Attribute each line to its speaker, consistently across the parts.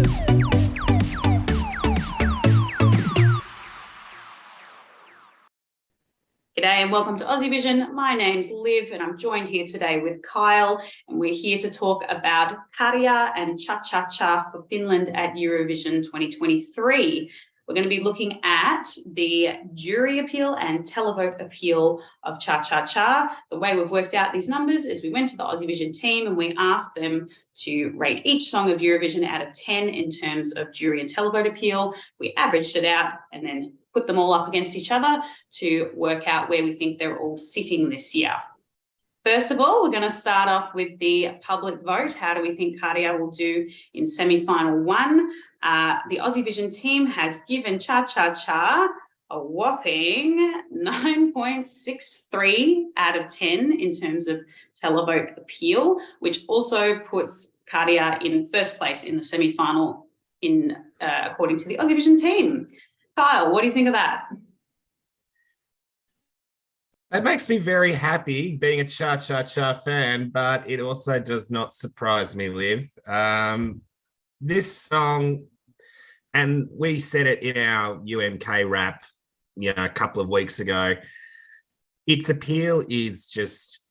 Speaker 1: G'day and welcome to Aussievision. My name's Liv and I'm joined here today with Kyle, and we're here to talk about Käärijä and Cha-Cha-Cha for Finland at Eurovision 2023. We're going to be looking at the jury appeal and televote appeal of Cha-Cha-Cha. The way we've worked out these numbers is we went to the Aussievision team and we asked them to rate each song of Eurovision out of 10 in terms of jury and televote appeal. We averaged it out and then put them all up against each other to work out where we think they're all sitting this year. First of all, we're going to start off with the public vote. How do we think Käärijä will do in semi-final one? The Aussievision team has given Cha-Cha-Cha a whopping 9.63 out of 10 in terms of televote appeal, which also puts Käärijä in first place in the semi-final according to the Aussievision team. Kyle, what do you think of that?
Speaker 2: That makes me very happy being a Cha-Cha-Cha fan, but it also does not surprise me, Liv. This song, and we said it in our UMK wrap, a couple of weeks ago, its appeal is just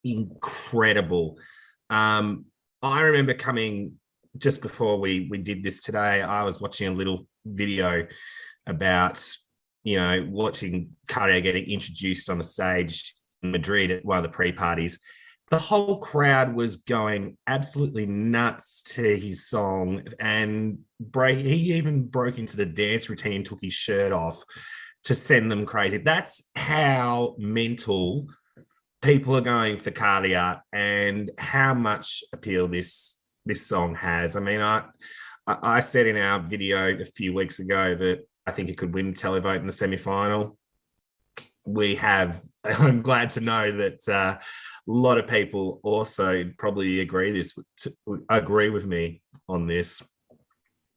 Speaker 2: incredible. I remember coming just before we did this today, I was watching a little video about, watching Käärijä getting introduced on the stage in Madrid at one of the pre-parties. The whole crowd was going absolutely nuts to his song, and he even broke into the dance routine and took his shirt off to send them crazy. That's how mental people are going for Käärijä and how much appeal this song has. I mean, I said in our video a few weeks ago that I think it could win televote in the semi-final. I'm glad to know that a lot of people also probably agree with me on this.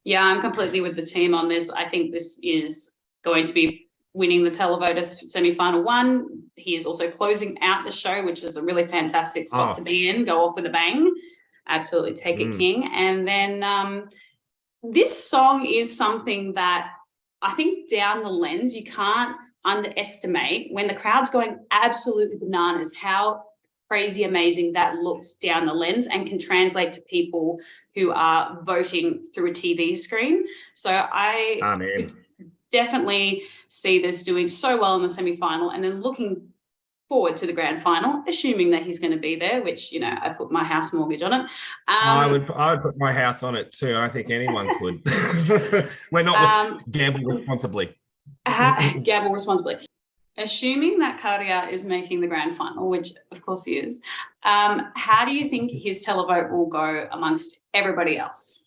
Speaker 1: Yeah, I'm completely with the team on this. I think this is going to be winning the televote semi-final one. He is also closing out the show, which is a really fantastic spot to be in. Go off with a bang. Absolutely take it, King. And then this song is something that I think down the lens, you can't underestimate when the crowd's going absolutely bananas, how crazy amazing that looks down the lens and can translate to people who are voting through a TV screen. So I could definitely see this doing so well in the semi-final, and then looking forward to the grand final, assuming that he's going to be there, which, I put my house mortgage on it.
Speaker 2: I would put my house on it too. I think anyone could. We're not gamble responsibly.
Speaker 1: Gamble responsibly. Assuming that Käärijä is making the grand final, which of course he is, how do you think his televote will go amongst everybody else?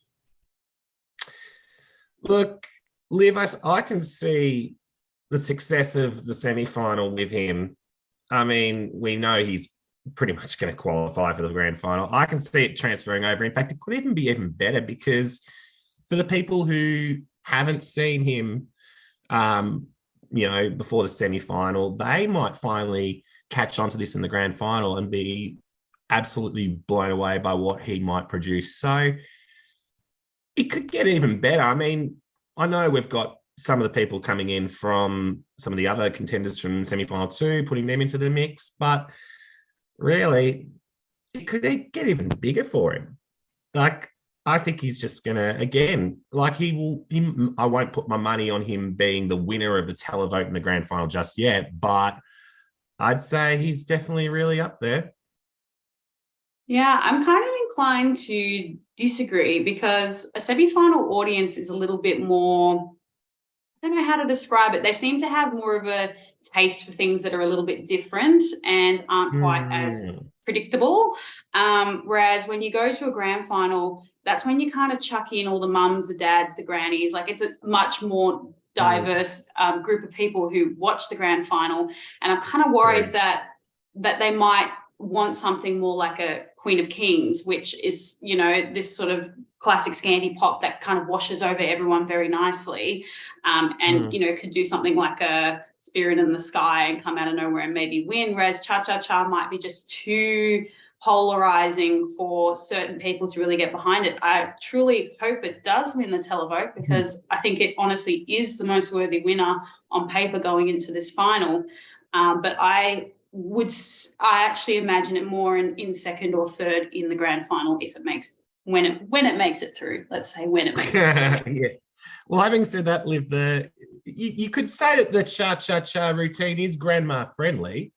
Speaker 2: Look, Liv, I can see the success of the semi-final with him. I mean, we know he's pretty much going to qualify for the grand final. I can see it transferring over. In fact, it could even be even better, because for the people who haven't seen him, before the semi-final, they might finally catch on to this in the grand final and be absolutely blown away by what he might produce. So it could get even better. I mean, I know we've got some of the people coming in from some of the other contenders from semi-final 2, putting them into the mix, but really it could get even bigger for him. Like, I think he's just gonna, again, like I won't put my money on him being the winner of the televote in the grand final just yet, but I'd say he's definitely really up there.
Speaker 1: Yeah, I'm kind of inclined to disagree, because a semi-final audience is a little bit more, I don't know how to describe it. They seem to have more of a taste for things that are a little bit different and aren't quite as predictable. Whereas when you go to a grand final, that's when you kind of chuck in all the mums, the dads, the grannies. Like, it's a much more diverse group of people who watch the grand final. And I'm kind of worried that they might want something more like a Queen of Kings, which is, this sort of classic Scandi pop that kind of washes over everyone very nicely, and could do something like a Spirit in the Sky and come out of nowhere and maybe win, whereas Cha-Cha-Cha might be just too polarizing for certain people to really get behind it. I truly hope it does win the televote, because I think it honestly is the most worthy winner on paper going into this final. But I actually imagine it more in second or third in the grand final if it makes when it makes it through. Let's say when it makes it through.
Speaker 2: Yeah. Well, having said that, Liv, you could say that the cha-cha-cha routine is grandma friendly.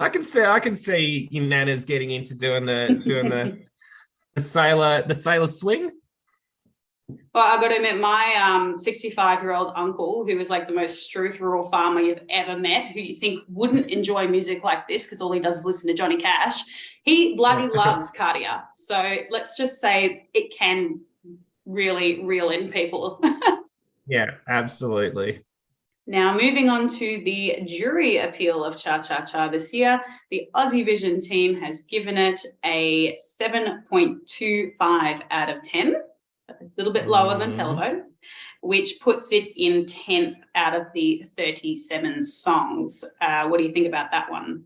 Speaker 2: I can see your nanas getting into doing the sailor swing.
Speaker 1: Well, I got to admit, my 65-year-old uncle, who is like the most Struth rural farmer you've ever met, who you think wouldn't enjoy music like this because all he does is listen to Johnny Cash, he bloody loves Käärijä. So let's just say it can really reel in people.
Speaker 2: Yeah, absolutely.
Speaker 1: Now, moving on to the jury appeal of Cha Cha Cha this year, the Aussievision team has given it a 7.25 out of 10. A little bit lower than televote, which puts it in 10th out of the 37 songs. What do you think about that one?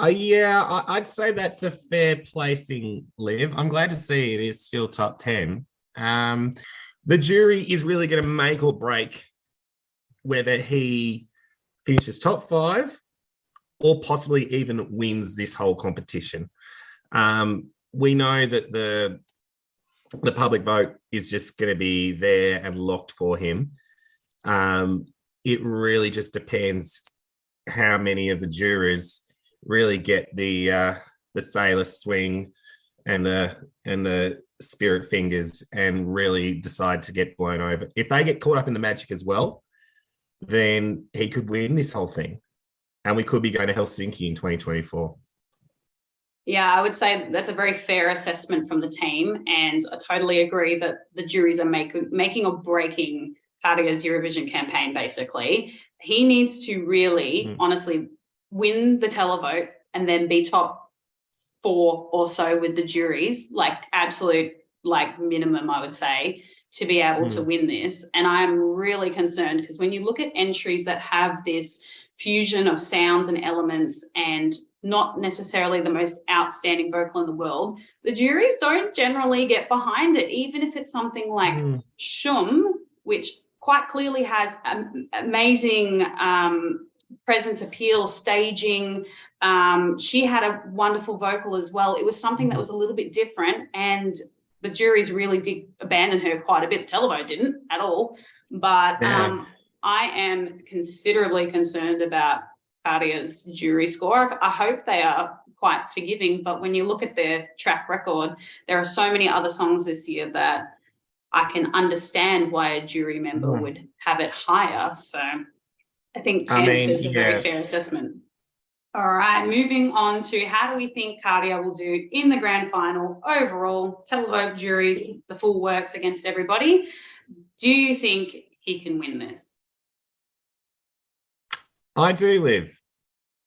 Speaker 2: Yeah, I'd say that's a fair placing, Liv. I'm glad to see it is still top 10. The jury is really going to make or break whether he finishes top 5 or possibly even wins this whole competition. We know that the public vote is just going to be there and locked for him. It really just depends how many of the jurors really get the sailor swing and the spirit fingers and really decide to get blown over. If they get caught up in the magic as well, then he could win this whole thing, and we could be going to Helsinki in 2024.
Speaker 1: Yeah, I would say that's a very fair assessment from the team, and I totally agree that the juries are making or breaking Käärijä's Eurovision campaign, basically. He needs to really, honestly, win the televote and then be top 4 or so with the juries, like absolute minimum, I would say, to be able to win this. And I'm really concerned because when you look at entries that have this fusion of sounds and elements and not necessarily the most outstanding vocal in the world, the juries don't generally get behind it, even if it's something like Shum, which quite clearly has amazing presence, appeal, staging. She had a wonderful vocal as well. It was something that was a little bit different, and the juries really did abandon her quite a bit. The televote didn't at all. But I am considerably concerned about Käärijä's jury score. I hope they are quite forgiving, but when you look at their track record, there are so many other songs this year that I can understand why a jury member would have it higher. So I think 10th is a very fair assessment. All right, moving on to how do we think Käärijä will do in the grand final overall, televote juries, the full works against everybody. Do you think he can win this?
Speaker 2: I do, Liv.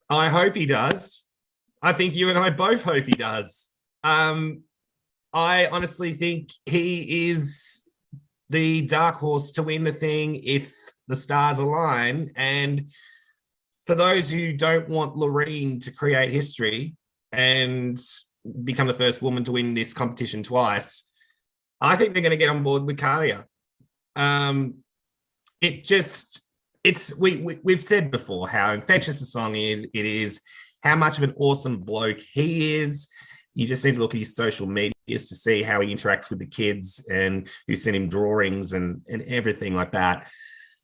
Speaker 2: I hope he does. I think you and I both hope he does. I honestly think he is the dark horse to win the thing if the stars align. And for those who don't want Loreen to create history and become the first woman to win this competition twice, I think they're going to get on board with Käärijä. We've said before how infectious a song it is, how much of an awesome bloke he is. You just need to look at his social medias to see how he interacts with the kids and who send him drawings and everything like that.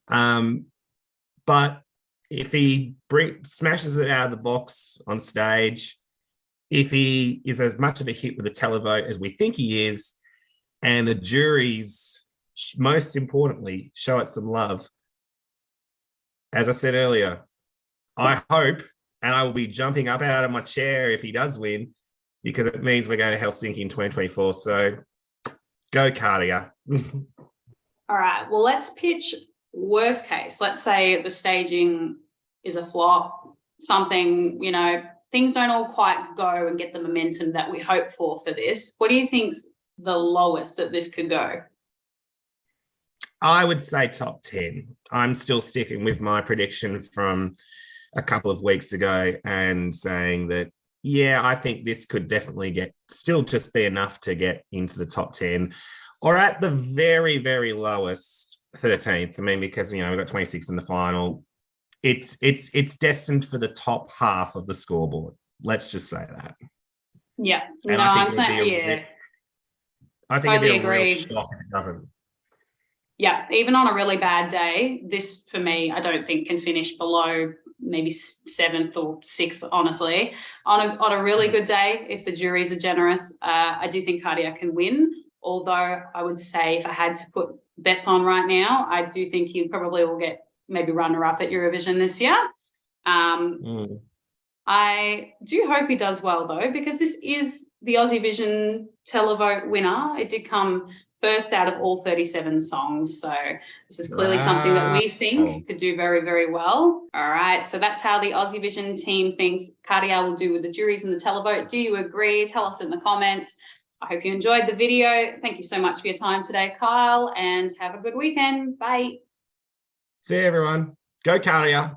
Speaker 2: But if he smashes it out of the box on stage, if he is as much of a hit with the televote as we think he is, and the juries, most importantly, show it some love, as I said earlier, I hope, and I will be jumping up out of my chair if he does win, because it means we're going to Helsinki in 2024. So go Käärijä.
Speaker 1: All right, well, let's pitch worst case. Let's say the staging is a flop, something, things don't all quite go and get the momentum that we hope for this. What do you think's the lowest that this could go?
Speaker 2: I would say top 10. I'm still sticking with my prediction from a couple of weeks ago and saying that Yeah, I think this could definitely still just be enough to get into the top 10, or at the very, very lowest 13th. I mean, because we've got 26 in the final. It's destined for the top half of the scoreboard. Let's just say that.
Speaker 1: Yeah.
Speaker 2: And
Speaker 1: No,
Speaker 2: I think
Speaker 1: I'm saying, yeah,
Speaker 2: I think
Speaker 1: totally
Speaker 2: it'd be a real
Speaker 1: agree.
Speaker 2: shock if it doesn't.
Speaker 1: Yeah, even on a really bad day, this for me, I don't think can finish below maybe seventh or sixth, honestly. On a really good day, if the juries are generous, I do think Käärijä can win. Although I would say if I had to put bets on right now, I do think he probably will get maybe runner-up at Eurovision this year. I do hope he does well, though, because this is the Aussievision televote winner. It did come first out of all 37 songs. So this is clearly something that we think could do very, very well. All right. So that's how the Aussievision team thinks Käärijä will do with the juries and the televote. Do you agree? Tell us in the comments. I hope you enjoyed the video. Thank you so much for your time today, Kyle, and have a good weekend. Bye.
Speaker 2: See you, everyone. Go Käärijä.